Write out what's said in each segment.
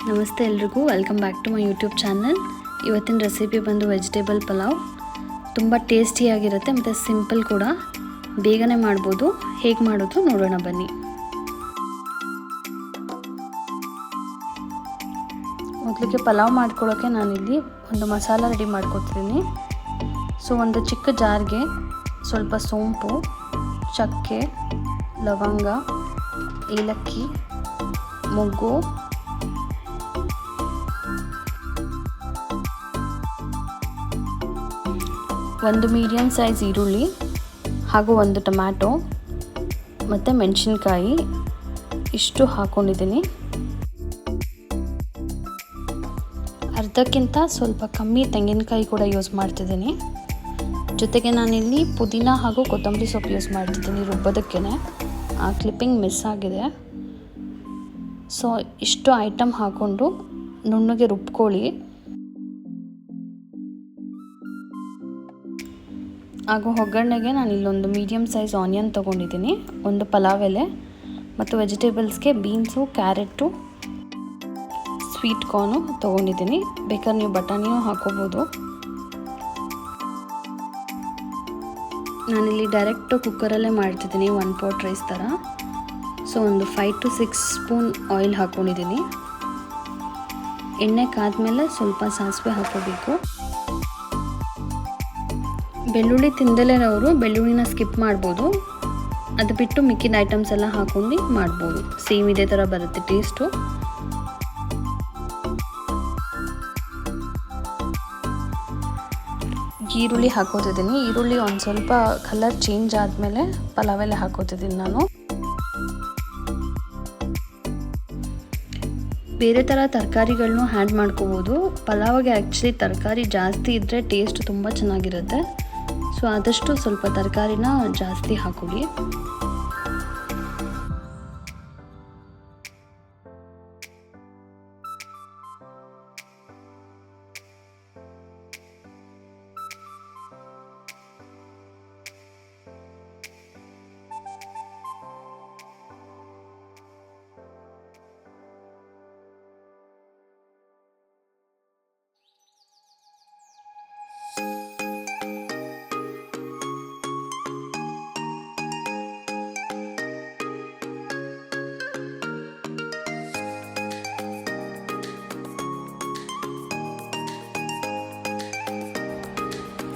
ನಮಸ್ತೆ ಎಲ್ರಿಗೂ, welcome back to my YouTube channel. ಇವತ್ತಿನ ರೆಸಿಪಿ ಬಂದು ವೆಜಿಟೇಬಲ್ ಪಲಾವ್. ತುಂಬ ಟೇಸ್ಟಿಯಾಗಿರುತ್ತೆ ಮತ್ತು ಸಿಂಪಲ್ ಕೂಡ, ಬೇಗನೆ ಮಾಡ್ಬೋದು. ಹೇಗೆ ಮಾಡೋದು ನೋಡೋಣ ಬನ್ನಿ. ಮೊದಲಿಗೆ ಪಲಾವ್ ಮಾಡ್ಕೊಳ್ಳೋಕ್ಕೆ ನಾನಿಲ್ಲಿ ಒಂದು ಮಸಾಲ ರೆಡಿ ಮಾಡ್ಕೊತೀನಿ. ಸೊ ಒಂದು ಚಿಕ್ಕ ಜಾರ್ಗೆ ಸ್ವಲ್ಪ ಸೋಂಪು, ಚಕ್ಕೆ, ಲವಂಗ, ಏಲಕ್ಕಿ, ಮೊಗ್ಗು, ಒಂದು ಮೀಡಿಯಮ್ ಸೈಜ್ ಈರುಳ್ಳಿ ಹಾಗೂ ಒಂದು ಟೊಮ್ಯಾಟೊ ಮತ್ತು ಮೆಣಸಿನ್ಕಾಯಿ ಇಷ್ಟು ಹಾಕ್ಕೊಂಡಿದ್ದೀನಿ. ಅರ್ಧಕ್ಕಿಂತ ಸ್ವಲ್ಪ ಕಮ್ಮಿ ತೆಂಗಿನಕಾಯಿ ಕೂಡ ಯೂಸ್ ಮಾಡ್ತಿದ್ದೀನಿ. ಜೊತೆಗೆ ನಾನಿಲ್ಲಿ ಪುದೀನ ಹಾಗೂ ಕೊತ್ತಂಬರಿ ಸೊಪ್ಪು ಯೂಸ್ ಮಾಡ್ತಿದ್ದೀನಿ ರುಬ್ಬೋದಕ್ಕೆ. ಆ ಕ್ಲಿಪ್ಪಿಂಗ್ ಮಿಸ್ ಆಗಿದೆ. ಸೊ ಇಷ್ಟು ಐಟಮ್ ಹಾಕ್ಕೊಂಡು ನುಣ್ಣಗೆ ರುಬ್ಕೊಳ್ಳಿ. ಹಾಗೂ ಒಗ್ಗರಣೆಗೆ ನಾನು ಇಲ್ಲೊಂದು ಮೀಡಿಯಮ್ ಸೈಜ್ ಆನಿಯನ್ ತೊಗೊಂಡಿದ್ದೀನಿ, ಒಂದು ಪಲಾವ್ ಎಲೆ ಮತ್ತು ವೆಜಿಟೇಬಲ್ಸ್ಗೆ ಬೀನ್ಸು, ಕ್ಯಾರೆಟು, ಸ್ವೀಟ್ ಕಾರ್ನು ತೊಗೊಂಡಿದ್ದೀನಿ. ಬೇಕಾದ್ರೆ ನೀವು ಬಟಾಣಿಯೂ ಹಾಕೋಬೋದು. ನಾನಿಲ್ಲಿ ಡೈರೆಕ್ಟು ಕುಕ್ಕರಲ್ಲೇ ಮಾಡ್ತಿದ್ದೀನಿ, 1 ಪಾಟ್ ರೈಸ್ ಥರ. ಸೊ ಒಂದು 5 to 6 ಸ್ಪೂನ್ ಆಯಿಲ್ ಹಾಕ್ಕೊಂಡಿದ್ದೀನಿ. ಎಣ್ಣೆ ಕಾದ್ಮೇಲೆ ಸ್ವಲ್ಪ ಸಾಸಿವೆ ಹಾಕೋಬೇಕು. ಬೆಳ್ಳುಳ್ಳಿ ತಿಂದಲೇನವರು ಬೆಳ್ಳುಳ್ಳಿನ ಸ್ಕಿಪ್ ಮಾಡ್ಬೋದು, ಅದು ಬಿಟ್ಟು ಮಿಕ್ಕಿದ ಐಟಮ್ಸ್ ಎಲ್ಲ ಹಾಕೊಂಡು ಮಾಡ್ಬೋದು. ಸೇಮ್ ಇದೇ ಥರ ಬರುತ್ತೆ ಟೇಸ್ಟು. ಈರುಳ್ಳಿ ಹಾಕೋತಿದ್ದೀನಿ. ಈರುಳ್ಳಿ ಒಂದು ಸ್ವಲ್ಪ ಕಲರ್ ಚೇಂಜ್ ಆದಮೇಲೆ ಪಲಾವೆಲ್ಲ ಹಾಕೋತಿದ್ದೀನಿ ನಾನು. ಬೇರೆ ಥರ ತರಕಾರಿಗಳನ್ನೂ ಆ್ಯಡ್ ಮಾಡ್ಕೋಬೋದು. ಪಲಾವಿಗೆ ಆ್ಯಕ್ಚುಲಿ ತರಕಾರಿ ಜಾಸ್ತಿ ಇದ್ದರೆ ಟೇಸ್ಟ್ ತುಂಬ ಚೆನ್ನಾಗಿರುತ್ತೆ. ಸೊ ಆದಷ್ಟು ಸ್ವಲ್ಪ ತರಕಾರಿನ ಜಾಸ್ತಿ ಹಾಕೊಳ್ಳಿ.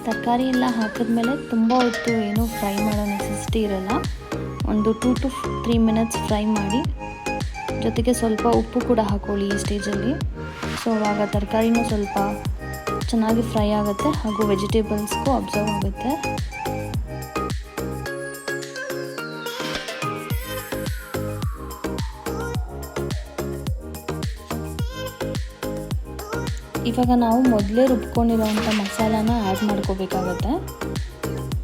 ತರಕಾರಿ ಎಲ್ಲ ಹಾಕಿದ್ಮೇಲೆ ತುಂಬ ಹೊತ್ತು ಏನೂ ಫ್ರೈ ಮಾಡೋ ನೆಸೆಸಿಟಿ ಇರಲ್ಲ. ಒಂದು 2 to 3 ಮಿನಿಟ್ಸ್ ಫ್ರೈ ಮಾಡಿ. ಜೊತೆಗೆ ಸ್ವಲ್ಪ ಉಪ್ಪು ಕೂಡ ಹಾಕೊಳ್ಳಿ ಈ ಸ್ಟೇಜಲ್ಲಿ. ಸೊ ಆವಾಗ ತರಕಾರಿನೂ ಸ್ವಲ್ಪ ಚೆನ್ನಾಗಿ ಫ್ರೈ ಆಗುತ್ತೆ ಹಾಗೂ ವೆಜಿಟೇಬಲ್ಸ್ಗೂ ಅಬ್ಸರ್ವ್ ಆಗುತ್ತೆ. ಇವಾಗ ನಾವು ಮೊದಲೇ ರುಬ್ಕೊಂಡಿರೋವಂಥ ಮಸಾಲಾನ ಆ್ಯಡ್ ಮಾಡ್ಕೋಬೇಕಾಗತ್ತೆ.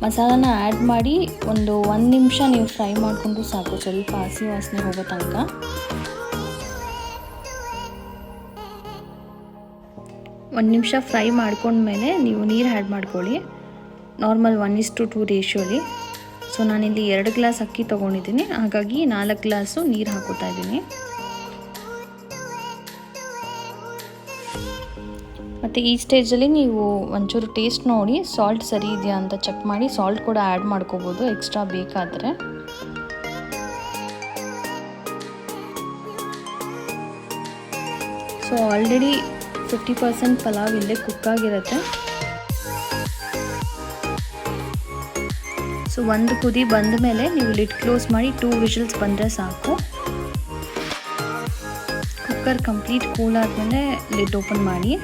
ಮಸಾಲಾನ ಆ್ಯಡ್ ಮಾಡಿ ಒಂದು 1 ನಿಮಿಷ ನೀವು ಫ್ರೈ ಮಾಡಿಕೊಂಡು ಸಾಕು, ಸ್ವಲ್ಪ ಹಸಿ ವಾಸನೆ ಹೋಗೋ ತನಕ. ಒಂದು ನಿಮಿಷ ಫ್ರೈ ಮಾಡ್ಕೊಂಡ್ಮೇಲೆ ನೀವು ನೀರು ಆ್ಯಡ್ ಮಾಡ್ಕೊಳ್ಳಿ. ನಾರ್ಮಲ್ 1:2 ರೇಷಿಯೋಲಿ. ಸೊ ನಾನಿಲ್ಲಿ 2 ಗ್ಲಾಸ್ ಅಕ್ಕಿ ತೊಗೊಂಡಿದ್ದೀನಿ, ಹಾಗಾಗಿ 4 ಗ್ಲಾಸು ನೀರು ಹಾಕೋತಾ ಇದ್ದೀನಿ. ಮತ್ತು ಈ ಸ್ಟೇಜಲ್ಲಿ ನೀವು ಒಂಚೂರು ಟೇಸ್ಟ್ ನೋಡಿ, ಸಾಲ್ಟ್ ಸರಿ ಇದೆಯಾ ಅಂತ ಚೆಕ್ ಮಾಡಿ ಸಾಲ್ಟ್ ಕೂಡ ಆ್ಯಡ್ ಮಾಡ್ಕೋಬೋದು ಎಕ್ಸ್ಟ್ರಾ ಬೇಕಾದರೆ. ಸೊ ಆಲ್ರೆಡಿ 50% ಪಲಾವ್ ಇಲ್ಲೇ ಕುಕ್ಕಾಗಿರುತ್ತೆ. ಸೊ ಒಂದು ಕುದಿ ಬಂದ ಮೇಲೆ ನೀವು ಲಿಡ್ ಕ್ಲೋಸ್ ಮಾಡಿ 2 ವಿಷಲ್ಸ್ ಬಂದರೆ ಸಾಕು. ಕುಕ್ಕರ್ ಕಂಪ್ಲೀಟ್ ಕೂಲ್ ಆದಮೇಲೆ ಲಿಡ್ ಓಪನ್ ಮಾಡಿ.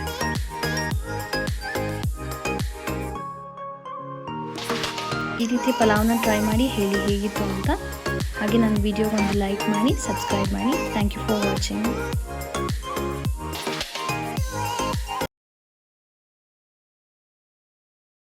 ಈ ರೀತಿ ಪಲಾವ್ನ ಟ್ರೈ ಮಾಡಿ ಹೇಳಿ ಹೇಗಿತ್ತು ಅಂತ. ಹಾಗೆ ನನ್ನ ವಿಡಿಯೋಗೊಂದು ಲೈಕ್ ಮಾಡಿ, ಸಬ್ಸ್ಕ್ರೈಬ್ ಮಾಡಿ. Thank you for watching.